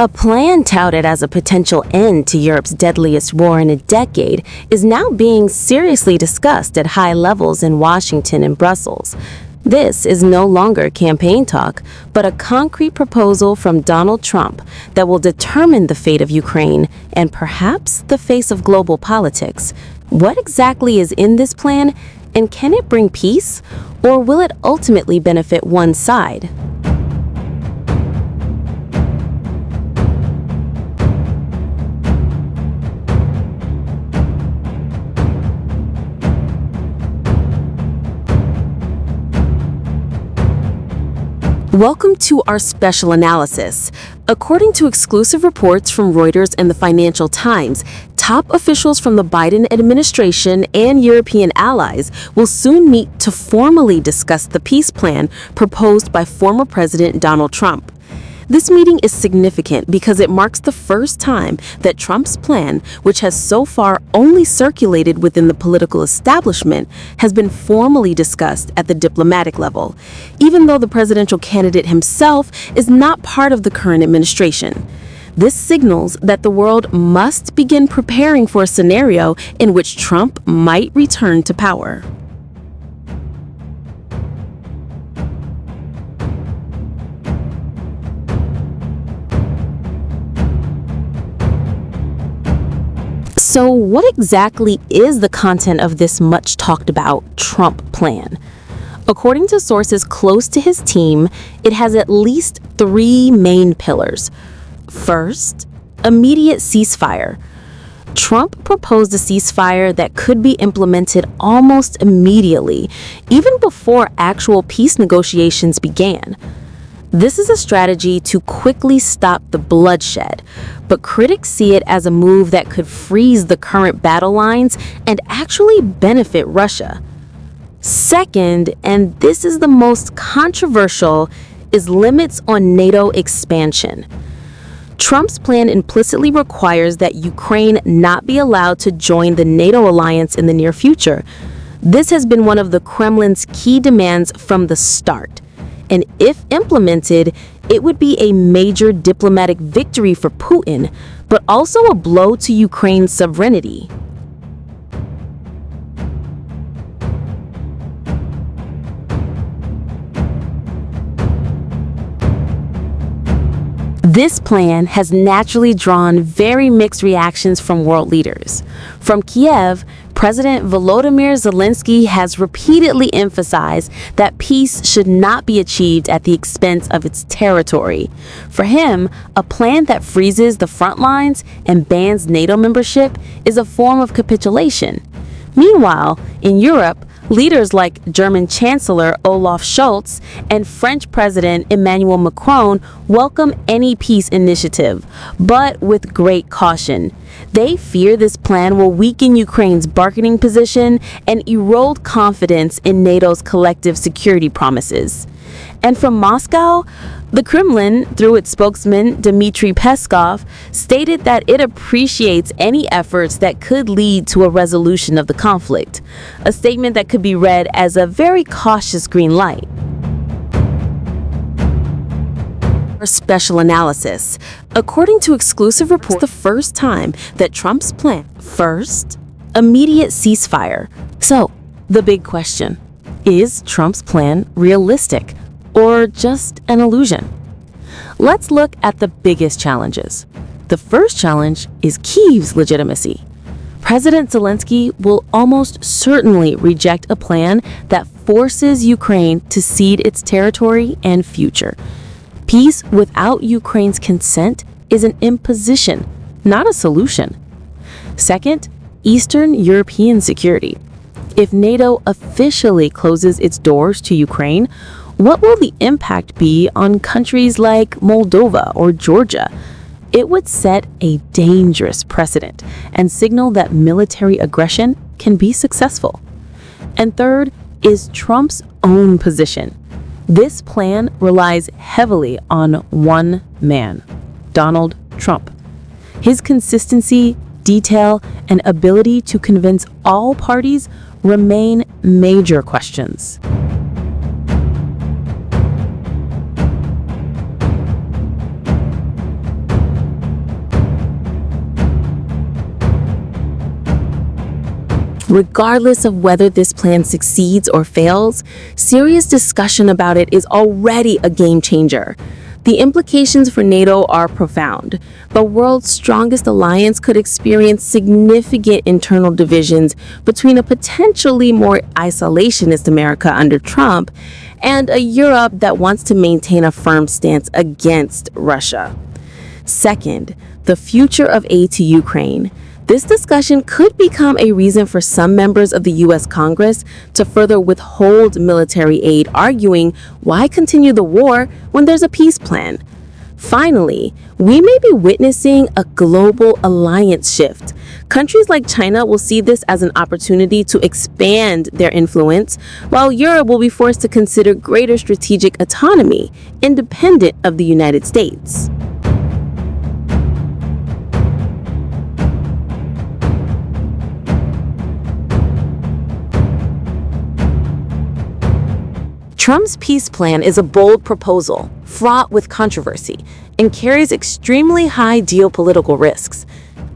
A plan touted as a potential end to Europe's deadliest war in a decade is now being seriously discussed at high levels in Washington and Brussels. This is no longer campaign talk, but a concrete proposal from Donald Trump that will determine the fate of Ukraine and perhaps the face of global politics. What exactly is in this plan, and can it bring peace, or will it ultimately benefit one side? Welcome to our special analysis. According to exclusive reports from Reuters and the Financial Times, top officials from the Biden administration and European allies will soon meet to formally discuss the peace plan proposed by former President Donald Trump. This meeting is significant because it marks the first time that Trump's plan, which has so far only circulated within the political establishment, has been formally discussed at the diplomatic level, even though the presidential candidate himself is not part of the current administration. This signals that the world must begin preparing for a scenario in which Trump might return to power. So what exactly is the content of this much talked about Trump plan? According to sources close to his team, it has at least three main pillars. First, immediate ceasefire. Trump proposed a ceasefire that could be implemented almost immediately, even before actual peace negotiations began. This is a strategy to quickly stop the bloodshed, but critics see it as a move that could freeze the current battle lines and actually benefit Russia. Second, and this is the most controversial, is limits on NATO expansion. Trump's plan implicitly requires that Ukraine not be allowed to join the NATO alliance in the near future. This has been one of the Kremlin's key demands from the start. And if implemented, it would be a major diplomatic victory for Putin, but also a blow to Ukraine's sovereignty. This plan has naturally drawn very mixed reactions from world leaders. From Kiev, President Volodymyr Zelensky has repeatedly emphasized that peace should not be achieved at the expense of its territory. For him, a plan that freezes the front lines and bans NATO membership is a form of capitulation. Meanwhile, in Europe, leaders like German Chancellor Olaf Scholz and French President Emmanuel Macron welcome any peace initiative, but with great caution. They fear this plan will weaken Ukraine's bargaining position and erode confidence in NATO's collective security promises. And from Moscow, the Kremlin, through its spokesman Dmitry Peskov, stated that it appreciates any efforts that could lead to a resolution of the conflict, a statement that could be read as a very cautious green light. For special analysis, according to exclusive reports, the first time that Trump's plan, first, immediate ceasefire. So, the big question, is Trump's plan realistic? Or just an illusion? Let's look at the biggest challenges. The first challenge is Kyiv's legitimacy. President Zelensky will almost certainly reject a plan that forces Ukraine to cede its territory and future. Peace without Ukraine's consent is an imposition, not a solution. Second, Eastern European security. If NATO officially closes its doors to Ukraine, what will the impact be on countries like Moldova or Georgia? It would set a dangerous precedent and signal that military aggression can be successful. And third is Trump's own position. This plan relies heavily on one man, Donald Trump. His consistency, detail, and ability to convince all parties remain major questions. Regardless of whether this plan succeeds or fails, serious discussion about it is already a game changer. The implications for NATO are profound. The world's strongest alliance could experience significant internal divisions between a potentially more isolationist America under Trump and a Europe that wants to maintain a firm stance against Russia. Second, the future of aid to Ukraine. This discussion could become a reason for some members of the U.S. Congress to further withhold military aid, arguing, why continue the war when there's a peace plan? Finally, we may be witnessing a global alliance shift. Countries like China will see this as an opportunity to expand their influence, while Europe will be forced to consider greater strategic autonomy, independent of the United States. Trump's peace plan is a bold proposal, fraught with controversy, and carries extremely high geopolitical risks.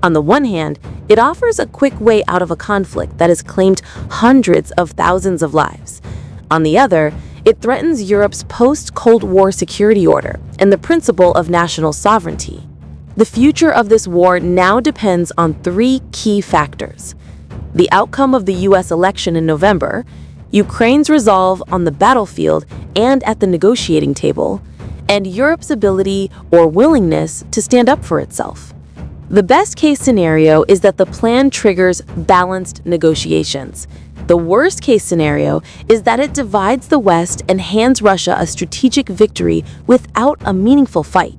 On the one hand, it offers a quick way out of a conflict that has claimed hundreds of thousands of lives. On the other, it threatens Europe's post-Cold War security order and the principle of national sovereignty. The future of this war now depends on three key factors: the outcome of the U.S. election in November, Ukraine's resolve on the battlefield and at the negotiating table, and Europe's ability or willingness to stand up for itself. The best-case scenario is that the plan triggers balanced negotiations. The worst-case scenario is that it divides the West and hands Russia a strategic victory without a meaningful fight.